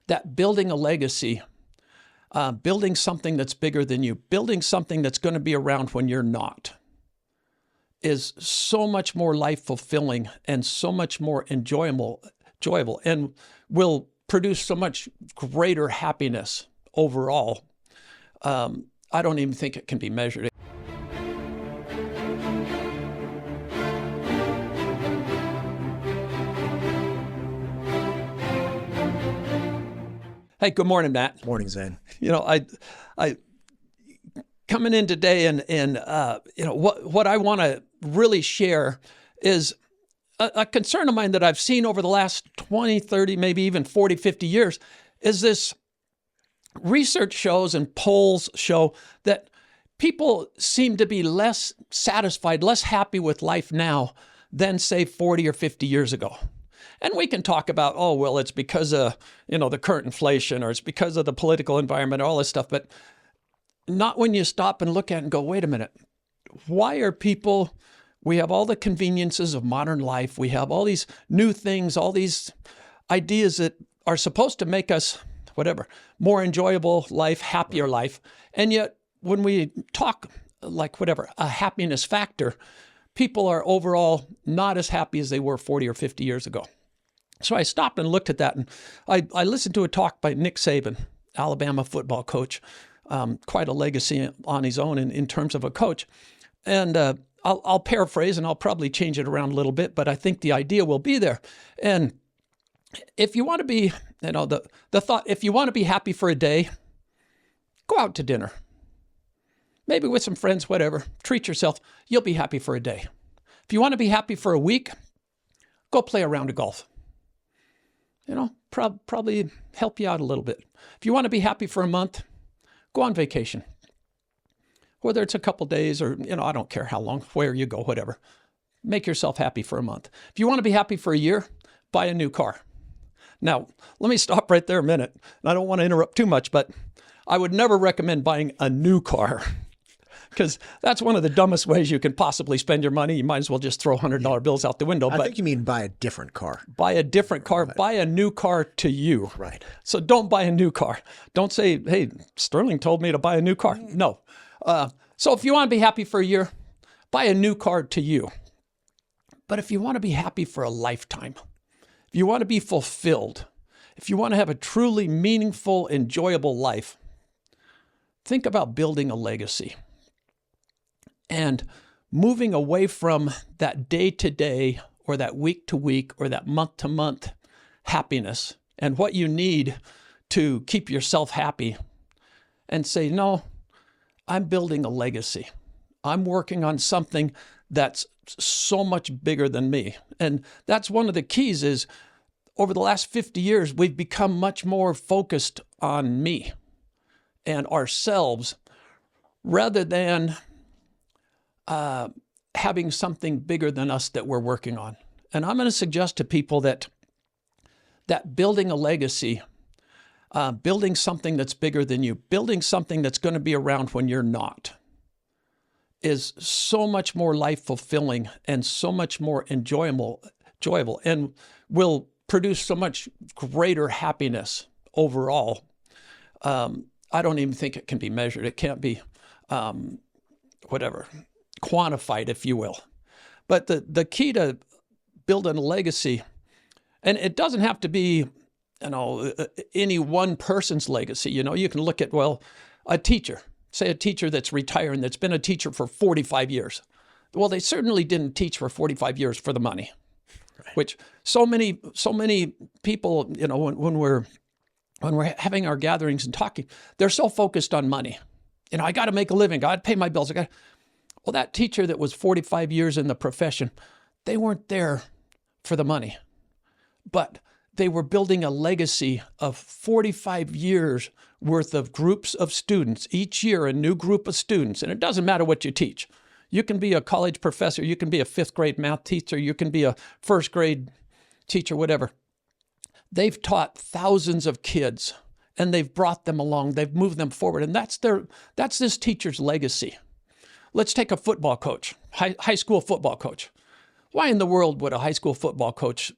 that building a legacy, building something that's bigger than you, building something that's going to be around when you're not, is so much more life fulfilling and so much more enjoyable, and will produce so much greater happiness overall. I don't even think it can be measured. Hey, good morning, Matt. Morning, Zane. You know, I coming in today, and you know what I want to really share is a concern of mine that I've seen over the last 20, 30, maybe even 40, 50 years, is this research shows and polls show that people seem to be less satisfied, less happy with life now than, say, 40 or 50 years ago. And we can talk about, oh, well, it's because of, the current inflation, or it's because of the political environment, all this stuff, but not when you stop and look at it and go, wait a minute, why are people, we have all the conveniences of modern life, we have all these new things, all these ideas that are supposed to make us, more enjoyable life, happier life, and yet when we talk like a happiness factor, people are overall not as happy as they were 40 or 50 years ago. So I stopped and looked at that, and I listened to a talk by Nick Saban, Alabama football coach, quite a legacy on his own in terms of a coach. And I'll paraphrase, and I'll probably change it around a little bit, but I think the idea will be there. And if you want to be, the thought, if you want to be happy for a day, go out to dinner. Maybe with some friends, treat yourself. You'll be happy for a day. If you want to be happy for a week, go play a round of golf. Probably help you out a little bit. If you want to be happy for a month, go on vacation. Whether it's a couple days or, I don't care how long, where you go, whatever. Make yourself happy for a month. If you want to be happy for a year, buy a new car. Now, let me stop right there a minute. And I don't want to interrupt too much, but I would never recommend buying a new car, because that's one of the dumbest ways you can possibly spend your money. You might as well just throw $100 bills out the window. I think you mean buy a different car. Buy a different car. Right. Buy a new car to you. Right. So don't buy a new car. Don't say, hey, Sterling told me to buy a new car. No. So if you want to be happy for a year, buy a new car to you. But if you want to be happy for a lifetime, if you want to be fulfilled, if you want to have a truly meaningful, enjoyable life, think about building a legacy and moving away from that day-to-day or that week-to-week or that month-to-month happiness and what you need to keep yourself happy, and say, no, I'm building a legacy. I'm working on something that's so much bigger than me. And that's one of the keys is, over the last 50 years, we've become much more focused on me and ourselves rather than having something bigger than us that we're working on. And I'm going to suggest to people that building a legacy, building something that's bigger than you, building something that's going to be around when you're not, is so much more life fulfilling and so much more enjoyable, and will produce so much greater happiness overall. I don't even think it can be measured. It can't be, quantified, if you will. But the key to building a legacy, and it doesn't have to be, any one person's legacy. You can look at, a teacher, say a teacher that's retiring, that's been a teacher for 45 years. Well, they certainly didn't teach for 45 years for the money. Right. Which so many people, when we're having our gatherings and talking, they're so focused on money. I got to make a living. I got to pay my bills. Well, that teacher that was 45 years in the profession, they weren't there for the money, but they were building a legacy of 45 years worth of groups of students, each year a new group of students. And it doesn't matter what you teach. You can be a college professor, you can be a 5th grade math teacher, you can be a 1st grade teacher, whatever. They've taught thousands of kids, and they've brought them along, they've moved them forward, and that's this teacher's legacy. Let's take a football coach, high school football coach. Why in the world would a high school football coach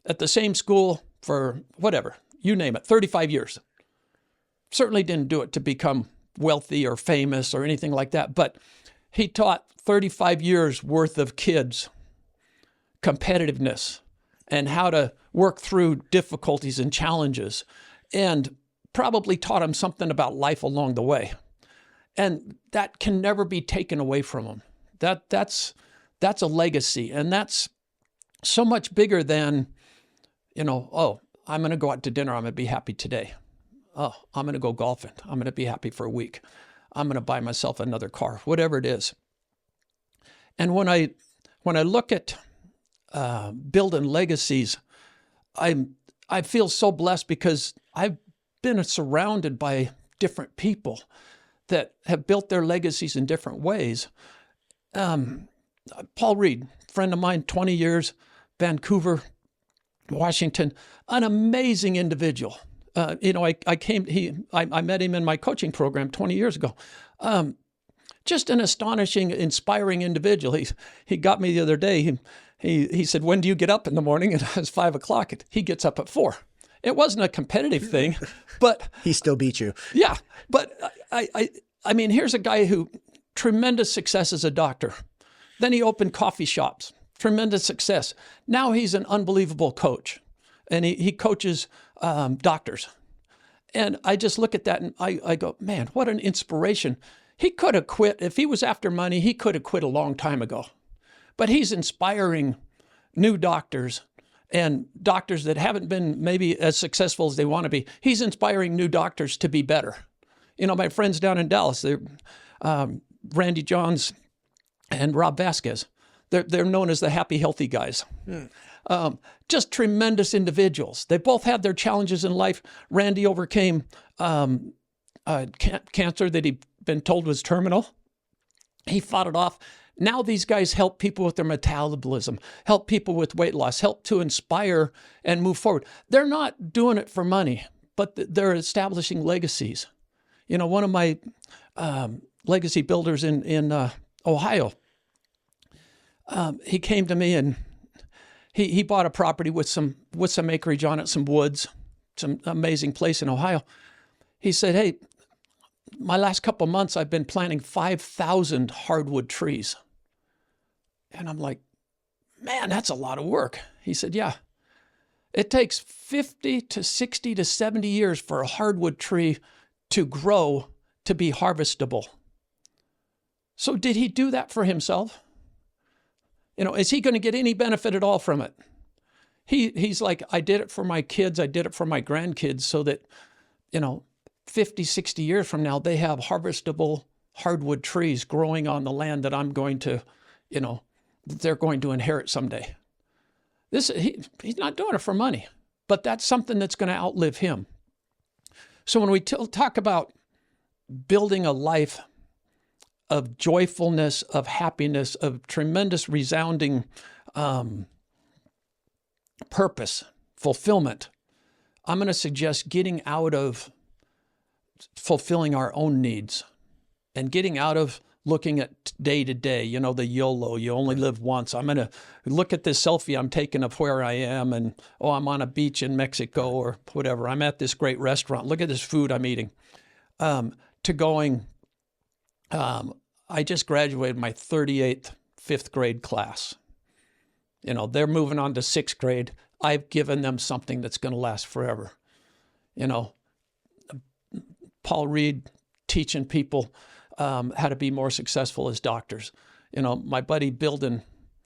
at the same school for whatever, you name it, 35 years. Certainly didn't do it to become wealthy or famous or anything like that, but he taught 35 years worth of kids competitiveness and how to work through difficulties and challenges, and probably taught him something about life along the way. And that can never be taken away from him. That's a legacy, and that's so much bigger than, oh, I'm going to go out to dinner, I'm going to be happy today. Oh, I'm going to go golfing, I'm going to be happy for a week. I'm going to buy myself another car, whatever it is. And when I look at building legacies, I feel so blessed because I've been surrounded by different people that have built their legacies in different ways. Paul Reed, friend of mine, 20 years, Vancouver, Washington, an amazing individual. I met him in my coaching program 20 years ago. Just an astonishing, inspiring individual. He got me the other day. He said, "When do you get up in the morning?" And it was 5 o'clock. He gets up at 4. It wasn't a competitive thing, but he still beat you. Yeah, but I mean, here's a guy who tremendous success as a doctor. Then he opened coffee shops. Tremendous success. Now he's an unbelievable coach, and he coaches doctors. And I just look at that and I go, man, what an inspiration. He could have quit. If he was after money, he could have quit a long time ago. But he's inspiring new doctors and doctors that haven't been maybe as successful as they want to be. He's inspiring new doctors to be better. My friends down in Dallas, they're Randy Johns and Rob Vasquez. They're known as the happy, healthy guys. Just tremendous individuals. They both had their challenges in life. Randy overcame cancer that he'd been told was terminal. He fought it off. Now these guys help people with their metabolism, help people with weight loss, help to inspire and move forward. They're not doing it for money, but they're establishing legacies. One of my legacy builders in Ohio, he came to me and he bought a property with some acreage on it, some woods, some amazing place in Ohio. He said, "Hey, my last couple of months, I've been planting 5,000 hardwood trees." And I'm like, man, that's a lot of work. He said, yeah, it takes 50 to 60 to 70 years for a hardwood tree to grow to be harvestable. So did he do that for himself? Is he going to get any benefit at all from it? He's like, I did it for my kids. I did it for my grandkids so that, 50, 60 years from now, they have harvestable hardwood trees growing on the land that I'm going to, they're going to inherit someday. He's not doing it for money, but that's something that's going to outlive him. So when we talk about building a life of joyfulness, of happiness, of tremendous resounding purpose, fulfillment, I'm going to suggest getting out of fulfilling our own needs and getting out of looking at day to day, the YOLO, you only live once. I'm going to look at this selfie I'm taking of where I am and, I'm on a beach in Mexico or whatever. I'm at this great restaurant. Look at this food I'm eating. To going, I just graduated my 38th fifth grade class. They're moving on to sixth grade. I've given them something that's going to last forever. Paul Reed teaching people how to be more successful as doctors. My buddy building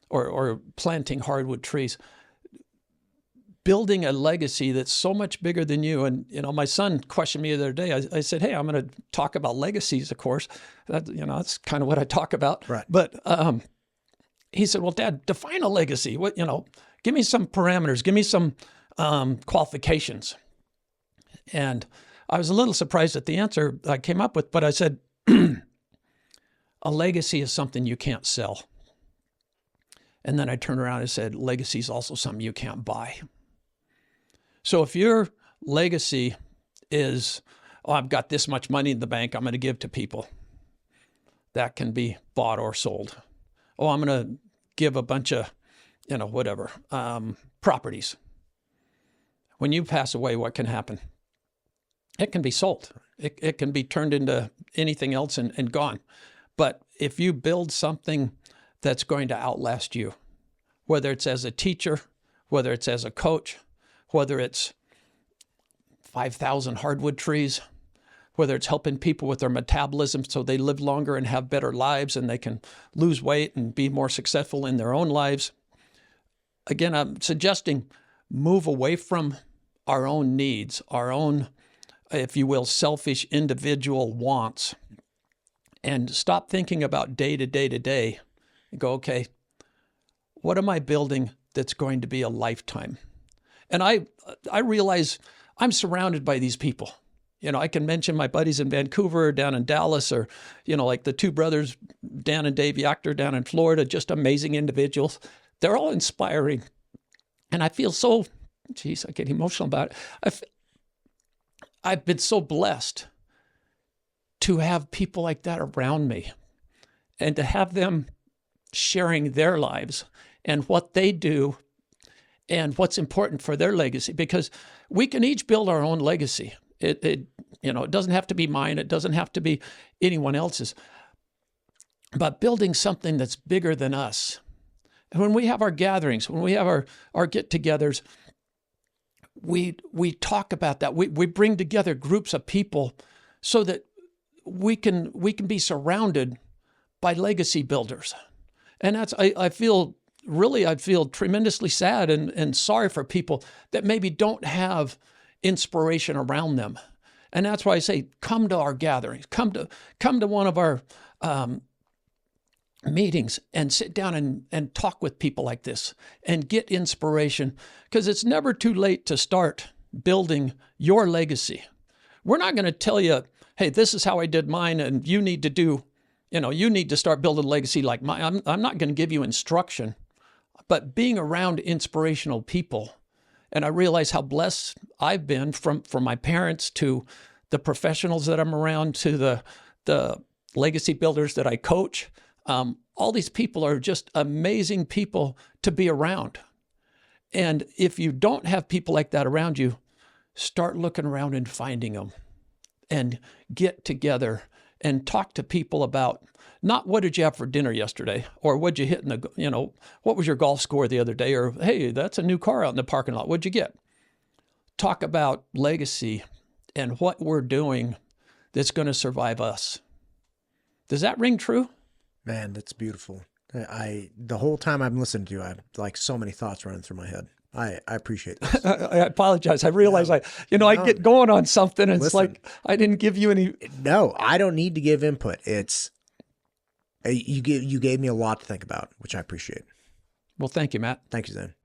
or planting hardwood trees, building a legacy that's so much bigger than you. And, my son questioned me the other day. I said, hey, I'm going to talk about legacies, of course. That's kind of what I talk about. Right. But he said, well, Dad, define a legacy. What, give me some parameters. Give me some qualifications. And I was a little surprised at the answer I came up with, but I said, a legacy is something you can't sell. And then I turned around and said, legacy is also something you can't buy. So if your legacy is, I've got this much money in the bank, I'm going to give to people, that can be bought or sold. I'm going to give a bunch of, properties. when you pass away, what can happen? It can be sold. It can be turned into anything else and gone. But if you build something that's going to outlast you, whether it's as a teacher, whether it's as a coach, whether it's 5,000 hardwood trees, whether it's helping people with their metabolism so they live longer and have better lives and they can lose weight and be more successful in their own lives. Again, I'm suggesting move away from our own needs, our own, if you will, selfish individual wants, and stop thinking about day to day to day and go, okay, what am I building that's going to be a lifetime? And I realize I'm surrounded by these people. You know, I can mention my buddies in Vancouver, down in Dallas, or, you know, like the two brothers, Dan and Dave Yachter down in Florida, just amazing individuals. They're all inspiring. And I feel so, geez, I get emotional about it. I've been so blessed to have people like that around me and to have them sharing their lives and what they do and what's important for their legacy, because we can each build our own legacy. It doesn't have to be mine. It doesn't have to be anyone else's. But building something that's bigger than us. And when we have our gatherings, when we have our get-togethers, we talk about that. We bring together groups of people so that we can be surrounded by legacy builders. And that's I feel tremendously sad and sorry for people that maybe don't have inspiration around them. And that's why I say, come to our gatherings, come to one of our meetings and sit down and talk with people like this and get inspiration, because it's never too late to start building your legacy. We're not going to tell you, hey, this is how I did mine and you need to start building a legacy like mine. I'm not going to give you instruction, but being around inspirational people. And I realize how blessed I've been from my parents to the professionals that I'm around to the legacy builders that I coach. All these people are just amazing people to be around. And if you don't have people like that around you, start looking around and finding them and get together and talk to people about not what did you have for dinner yesterday, or what'd you hit what was your golf score the other day, or hey, that's a new car out in the parking lot. What'd you get? Talk about legacy and what we're doing that's going to survive us. Does that ring true? Man, that's beautiful. The whole time I'm listening to you, I have like so many thoughts running through my head. I appreciate this. I apologize. I realize I get going on something and it's like I didn't give you any. No, I don't need to give input. It's you gave me a lot to think about, which I appreciate. Well, thank you, Matt. Thank you, Zane.